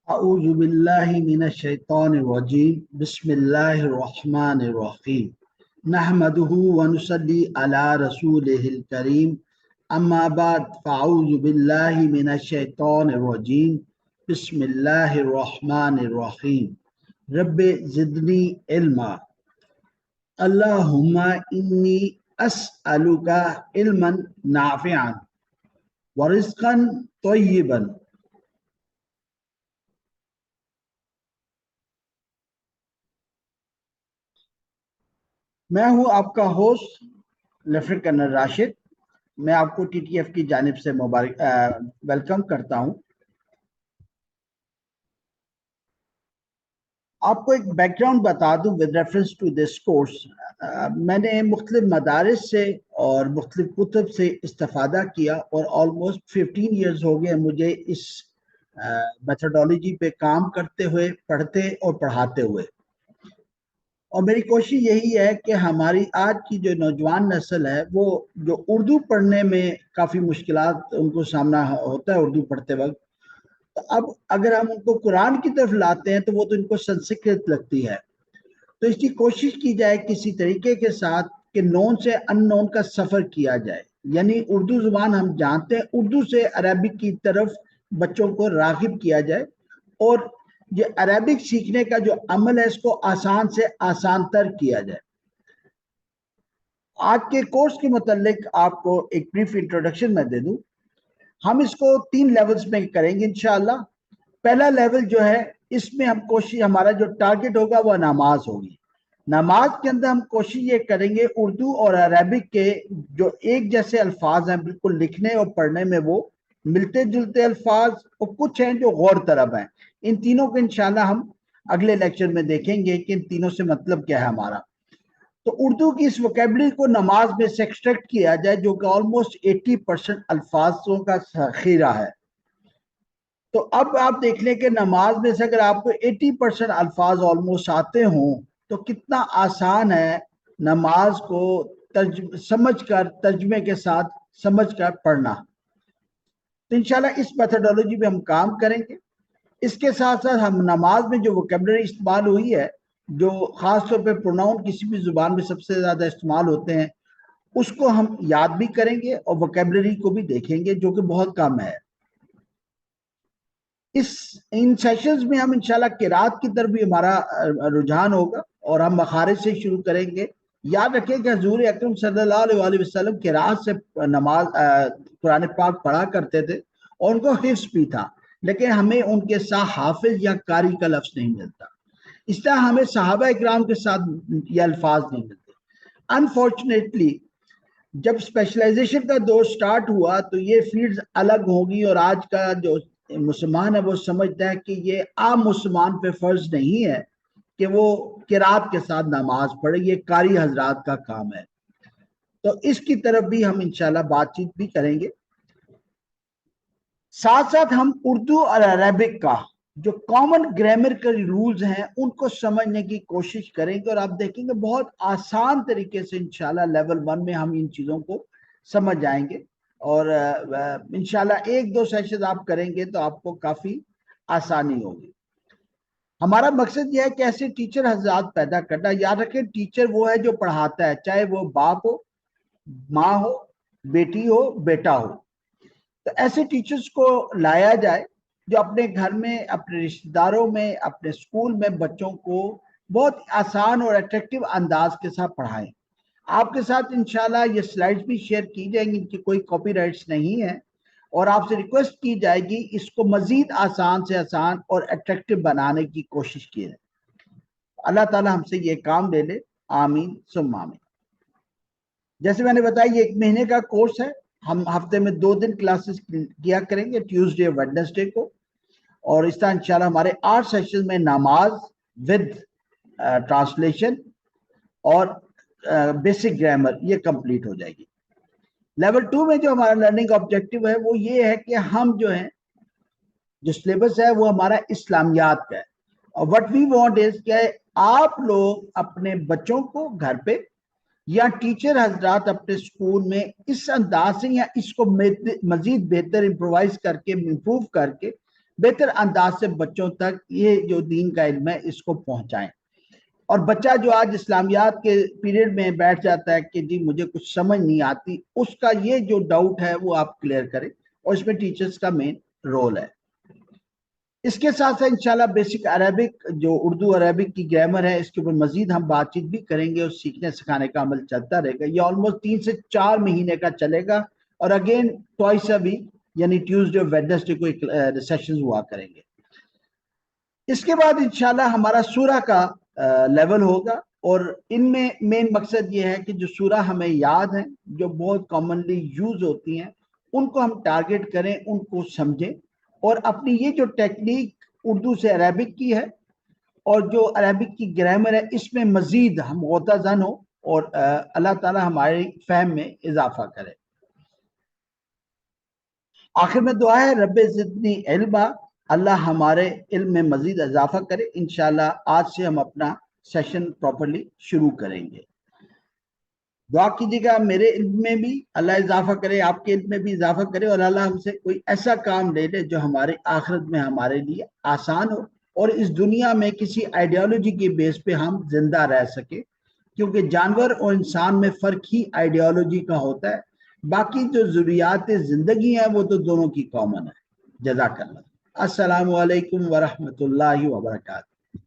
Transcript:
अऊज़ु बिल्लाहि मिनश शैतानिर रजीम बिस्मिल्लाहिर रहमानिर रहीम नहमदुहु व नुसल्ली अला रसूलिहिल करीम अम्मा बाद फ़अऊज़ु बिल्लाहि मिनश शैतानिर रजीम बिस्मिल्लाहिर रहमानिर रहीम रब्बि ज़िदनी इल्मा अल्लाहुम्मा इन्नी अस्अलुका इल्मन नाफ़िअन व रिज़्क़न तय्यिबन। मैं हूं आपका होस्ट लेफ्टिनेंट कर्नल राशिद। मैं आपको टीटीएफ की जानिब से वेलकम करता हूं। आपको एक बैकग्राउंड बता दूं with reference to this course. मैंने मुख्तलिफ मदारिस से और मुख्तलिफ कुतुब से इस्तेफादा किया और ऑलमोस्ट 15 ईयर्स हो गए मुझे इस मेथडोलॉजी पे काम करते हुए, पढ़ते और पढ़ाते हुए। और मेरी कोशिश यही है कि हमारी आज की जो नौजवान नस्ल है वो जो उर्दू पढ़ने में काफ़ी मुश्किलात उनको सामना होता है उर्दू पढ़ते वक्त, तो अब अगर हम उनको कुरान की तरफ लाते हैं तो वो तो इनको संस्कृत लगती है। तो इसकी कोशिश की जाए किसी तरीके के साथ कि नोन से अननोन का सफ़र किया जाए, यानी उर्दू ज़ुबान हम जानते हैं, उर्दू से अरबिक की तरफ बच्चों को राग़िब किया जाए और ये अरबिक सीखने का जो अमल है इसको आसान से आसान तर किया जाए। आज के कोर्स के मुतालिक आपको एक ब्रीफ इंट्रोडक्शन मैं दे दूं। हम इसको 3 लेवल्स में करेंगे इंशाअल्लाह। पहला लेवल जो है इसमें हम कोशिश, हमारा जो टारगेट होगा वो नमाज होगी। नमाज के अंदर हम कोशिश ये करेंगे उर्दू और अरबिक के जो एक जैसे अल्फाज हैं, बिल्कुल लिखने और पढ़ने में वो मिलते जुलते अल्फाज, और कुछ हैं जो गौर तलब हैं। इन तीनों को इंशाल्लाह हम अगले लेक्चर में देखेंगे कि इन तीनों से मतलब क्या है हमारा। तो उर्दू की इस वोकेबलरी को नमाज में से एक्सट्रैक्ट किया जाए जो कि ऑलमोस्ट 80% अल्फाजों का ज़ख़ीरा है। तो अब आप देख लें कि नमाज में से अगर आपको 80% अल्फाज ऑलमोस्ट आते हों तो कितना आसान है नमाज को समझ कर, तर्जमे के साथ समझ कर पढ़ना। तो इंशाल्लाह इस मेथडोलॉजी पे हम काम करेंगे। इसके साथ साथ हम नमाज में जो वोकेबलरी इस्तेमाल हुई है, जो ख़ास तौर पे प्रोनाउन किसी भी ज़ुबान में सबसे ज़्यादा इस्तेमाल होते हैं, उसको हम याद भी करेंगे और वोकेबलरी को भी देखेंगे जो कि बहुत कम है। इन सेशंस में हम इंशाल्लाह किरात की तरफ भी हमारा रुझान होगा और हम मखारिज से शुरू करेंगे। याद रखें कि हजूर अकरम सल्लल्लाहु अलैहि वसल्लम किरात से नमाज कुरान पाक पढ़ा करते थे और उनको हिफ्ज़ भी था, लेकिन हमें उनके साथ हाफिज या कारी का लफ्ज़ नहीं मिलता। इस तरह हमें सहाबा इकराम के साथ ये अल्फाज नहीं मिलते। अनफॉर्चुनेटली जब स्पेशलाइजेशन का दौर स्टार्ट हुआ तो ये फील्ड्स अलग होगी और आज का जो मुसलमान है वो समझता है कि ये आम मुसलमान पे फर्ज नहीं है कि वो किरात के साथ नमाज पढ़े, ये कारी हजरात का काम है। तो इसकी तरफ भी हम इंशाल्लाह बातचीत भी करेंगे। साथ साथ हम उर्दू और अरबिक का जो कॉमन ग्रामर के रूल्स हैं उनको समझने की कोशिश करेंगे और आप देखेंगे बहुत आसान तरीके से इंशाल्लाह लेवल 1 में हम इन चीज़ों को समझ जाएंगे और इंशाल्लाह 1-2 सेशन आप करेंगे तो आपको काफ़ी आसानी होगी। हमारा मकसद यह है कि ऐसे टीचर हज़रात पैदा करना। याद रखें, टीचर वो है जो पढ़ाता है, चाहे वो बाप हो, माँ हो, बेटी हो, बेटा हो। तो ऐसे टीचर्स को लाया जाए जो अपने घर में, अपने रिश्तेदारों में, अपने स्कूल में बच्चों को बहुत आसान और अट्रैक्टिव अंदाज के साथ पढ़ाएं। आपके साथ इंशाल्लाह ये स्लाइड्स भी शेयर की जाएंगी, इनकी कोई कॉपीराइट्स नहीं है और आपसे रिक्वेस्ट की जाएगी इसको मजीद आसान से आसान और अट्रैक्टिव बनाने की कोशिश की जाए। अल्लाह ताला हमसे ये काम ले ले, आमीन सुम्मा आमीन। जैसे मैंने बताया ये 1 महीने का कोर्स है। हम हफ्ते में 2 दिन क्लासेस किया करेंगे, ट्यूसडे और वेडनेसडे को, और इस तरह इंशाल्लाह हमारे 8 सेशन में नमाज विद ट्रांसलेशन और बेसिक ग्रामर ये कंप्लीट हो जाएगी। लेवल 2 में जो हमारा लर्निंग ऑब्जेक्टिव है वो ये है कि हम जो है, जो सिलेबस है वो हमारा इस्लामियात का है और व्हाट वी वांट इज कि आप लोग अपने बच्चों को घर पे या टीचर हजरात अपने स्कूल में इस अंदाज से या इसको मजीद बेहतर इम्प्रोवाइज करके, इम्प्रूव करके बेहतर अंदाज से बच्चों तक ये जो दीन का इल्म है इसको पहुंचाएं। और बच्चा जो आज इस्लामियात के पीरियड में बैठ जाता है कि जी मुझे कुछ समझ नहीं आती, उसका ये जो डाउट है वो आप क्लियर करें, और इसमें टीचर्स का मेन रोल है। इसके साथ साथ इंशाल्लाह बेसिक अरबिक जो उर्दू अरबिक की ग्रामर है इसके ऊपर मजीद हम बातचीत भी करेंगे और सीखने सिखाने का अमल चलता रहेगा। ये ऑलमोस्ट 3 से 4 महीने का चलेगा, और अगेन ट्वाइस अ वीक यानी ट्यूसडे और वेडनेसडे को सेशंस हुआ करेंगे। इसके बाद इंशाल्लाह हमारा सूरा का लेवल होगा, और इनमें मेन मकसद ये है कि जो सूरा हमें याद है, जो बहुत कॉमनली यूज होती हैं, उनको हम टारगेट करें, उनको समझें, और अपनी ये जो टेक्निक उर्दू से अरबिक की है और जो अरबिक की ग्रामर है इसमें मजीद हम गौताजन हो, और अल्लाह ताला हमारी फहम में इजाफा करे। आखिर में दुआ है रब्बे ज़िदनी इल्मा, अल्लाह हमारे इल्म में मजीद इजाफा करे। इंशाल्लाह आज से हम अपना सेशन प्रॉपरली शुरू करेंगे। दुआ कीजिएगा मेरे इल्म में भी अल्लाह इजाफा करे, आपके इल्म में भी इजाफा करे, और अल्लाह हमसे कोई ऐसा काम ले ले जो हमारे आखिरत में हमारे लिए आसान हो, और इस दुनिया में किसी आइडियोलॉजी के बेस पे हम जिंदा रह सके, क्योंकि जानवर और इंसान में फ़र्क ही आइडियोलॉजी का होता है। बाकी जो ज़रूरियात ज़िंदगी है वो तो दोनों की कॉमन है। जज़ाकल्लाह। अस्सलामु अलैकुम वरहमतुल्लाहि वबरकातुहू।